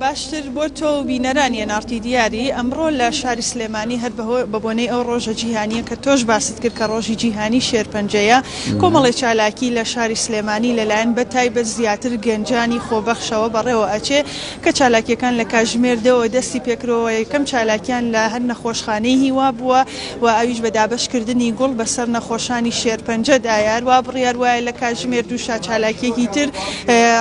باشتر بۆ تۆ بینەرانی نارتی دیاری ئەمڕۆ لە شاری سلێمانی هەر بە بۆنەی ئەو ڕۆژە جیهانیە کە تۆش باست کرد کە ڕۆژی جیهانی شێرپەنجەیە کۆمەڵی چالاکی لە شاری سلێمانی لەلایەن بە تایبەت زیاتر گەنجانی خۆبەخشەوە بەڕێوە ئەچێ کە چالاکیەکان لە کاژمێردەوە دەستی پێکرەوە یەکەم چالاکیان لە هەر نەخۆشخانەی هیوا بووە و ئەویش بە دابەشکردنی گوڵ بەسەر نەخۆشانی شێرپەنجە دایار وا بڕیار وایە لە کاژمێر دووشا چالاکیەکی تر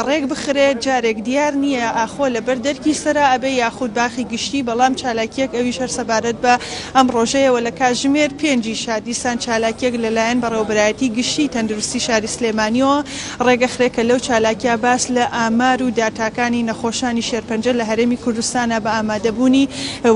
ڕێک بخرێت جارێک دیار نییە ئاخۆ لەبەر دەرکی سەرا ئەبێ یاخود باخی گشتی بەڵام چالاکیەک ئەویش هەر سەبارەت بە ئەم ڕۆژەیەوە لە کاژمێر پێنجی شادیسان چالاکیەک لەلایەن بەڕێوەبەرایەتی گشتی تەندروستی شاری سلێمانیەوە ڕێگەخرێکە لەو چالاکیا باس لە ئامار و داتاکانی نەخۆشانی شێرپەنجە لە هەرێمی کوردستانە بە ئامادەبوونی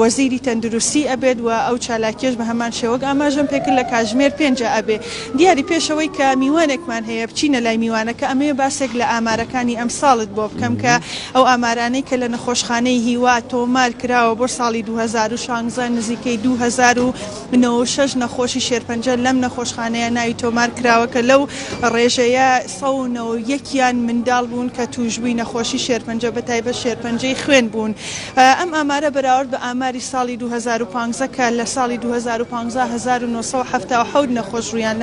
وەزیری تەندروستی ئەبێت و ئەو چالاکیەش بە هەمان شێوەک ئاماژەم پێکرد لە کاژمێر پێنجە ئەبێ دیاری پێشەوەی کە میوانێکمان هەیە بچینە لای میوانەکە ئەمێ باسێک لە ئامارەکانی ئەم ساڵت بۆ بکەم کە ئەو ئامارانەی کە لە نەخۆشخانەی هیوا تۆمار کراوە بۆ ساڵی 2016 نزیکەی 2096 نەخۆشی شێرپەنجە لەم نەخۆشخانەیە ناوی تۆمار کراوە کە لەو ڕێژەیە 101یان منداڵ بوون کە توشبووی نەخۆشی شێرپەنجە بە تایبەت شێرپەنجەی خوێن بوون ئەم ئامارە بەراورد بە ئاماری ساڵی 2015 کە لە ساڵی 2015 1970 نەخۆش ڕویان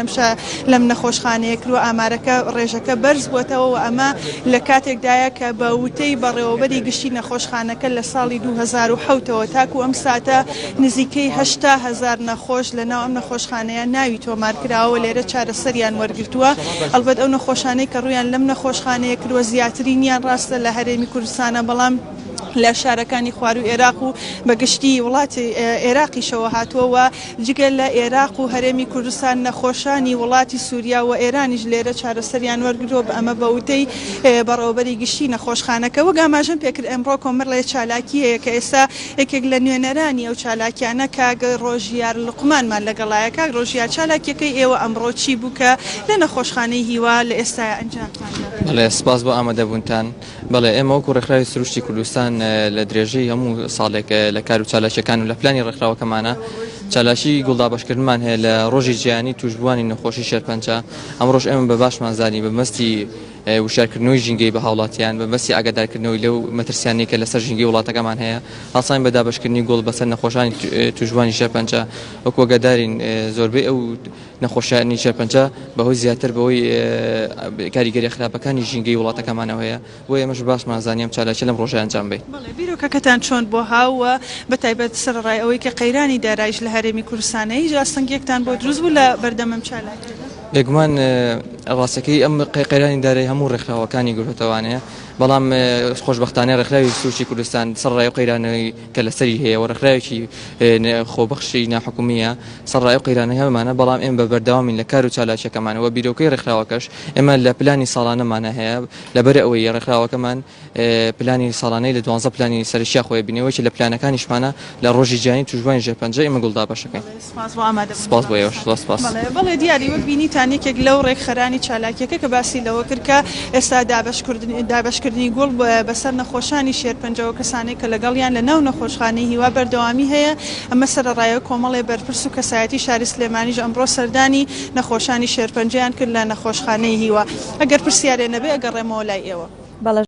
لەم نەخۆشخانەیە کرد و ئامارەکە ڕێژەکە بەرز بووەتەوە و ئەمە لە کاتێکدایە کە بە وتەی بەڕێوەبەری گشتی نەخۆشخانەکە لە ساڵی 2007ەوە تاکو ئەم ساتە نزیکەی 800,000 نەخۆش لەناو ئەم نەخۆشخانەیە ناوی تۆمار کراوە لێرە چارەسەریان وەرگرتووە ئەلبەت ئەو نەخۆشانەی کە ڕویان لەم نەخۆشخانەیە کردووە زیاترینیان ڕاستە لە هەرێمی کوردستانە بەڵام لە شارەکانی خوار و عێراق و بەگشتی وڵاتی عێراقیشەوە هاتووە جگەل لە عێراق و هەرێمی کوردستان نەخۆشانی وڵاتی سووریا و ئێرانیش لێرە چارەسەریان وەرگرتووە بە ئەمە بەوتەی بەڕێوەبەری گشتی نەخۆشخانەکە وەک ئاماژەم پێکرد ئەمڕۆ کۆمەڵێ چالاکی هەیە کە ئێستا یەکێک لە نوێنەرانی ئەو چالاکیانە کاگە ڕۆژیار لوقمانمان لەگەڵایە کاک ڕۆژیار چالاکیەکەی ئێوە ئەمڕۆ چی بوو کە لە نەخۆشخانەی هیوا لە ئێستای ئەنجامتان بەڵێ سپاس بۆ ئامادەبوونتان بەڵێ ئێمە وەکو ڕێکخراوی سروشتی کوردستان لە درێژەی هەموو ساڵێک لە کار و چالاشەکان و لە پلانی ڕێکخراوەکەمانە چالاشی گوڵدابەشکردنمان هەیە لە ڕۆژی جیهانی توشبووانی نەخۆشی شێرپەنجە ئەمڕۆژ ئێمە بە باشمان زانی بە مەستی وشارکردنەوەی ژینگەی بە هاوڵاتیان بە بەسی ئاگادارکردنەوەی لەو مەترسیانی کە لەسەر ژینگەی وڵاتەکەمان هەیە هەڵسان بە دابەشکردنی گوڵ بەسەر نەخۆشانی توشبووانی شێرپەنجە وەکو ئاگادارین زۆربەی ئەو نەخۆشیانی شێرپەنجە بەهۆی زیاتر بەهۆی کاریگەری خراپەکانی ژینگەی وڵاتەکەمانەوە هەیە بۆ ئێمەش باشمان زانیم چالاکی لەم ڕۆژە ئەنجام بێت. بیرۆکەکەتان چۆن بۆ هاوە بە تایبەت سەرڕای ئەوەی کە قەیرانی دارایش لە هەرێمی کوردستانەی جاستەنگێکتان بۆ دروست بوو لە بەردەمەم چالاکی بێگومان ڕاستەکەی ئەم قەیرانی دارایی هەموو ڕێکخراوەکانی گرتوانەیە بەڵام خۆشبەختانە ڕێکخراوی سروشتی کوردستان سەرڕای قەیرانەوەی کە لەسەری هەیە و ڕێکخراوێکی خۆبەخشی ناحکومیە سەرڕای قەیرانەی هەمانە بەڵام ئێمە بە بەردەوامین لە کار و چالاشەکەمانەوە بیرۆکەی ڕێکخراوەکەش ئێمە لە پلانی ساڵانەمانە هەیە لەبەر ئەوەی ڕێکخراوەکەمان پلانی ساڵانەی لە 12 پلانی سەرشیا خۆی بینەوەی لە پلانەکانیشمانە لە ڕۆژی جیهانی توشبووانی شێرپەنجە ئێمە گوڵدابەشەکەین. سپاس بۆ ئێوەش سپاس. بەڵێ دیاری وەک بینیتان یەکێک لەو ڕێکخەرانی چالاکیەکە کە باسی لەوە کرد کە ئێستا دابەشکردنی گوڵ بەسەر نەخۆشانی شێرپەنجەوە کەسانێک کە لەگەڵیان لە ناو نەخۆشخانەی هیوا بەردەوامی هەیە ئەمە سەرڕایە کۆمەڵێ بەرپرس و کەسایەتی شاری سلێمانیش ئەمڕۆ سەردانی نەخۆشانی شێرپەنجەیان کرد لە نەخۆشخانەی هیوا ئەگەر پرسیارێ نەبێ ئەگەڕێمەوە لای ئێوە.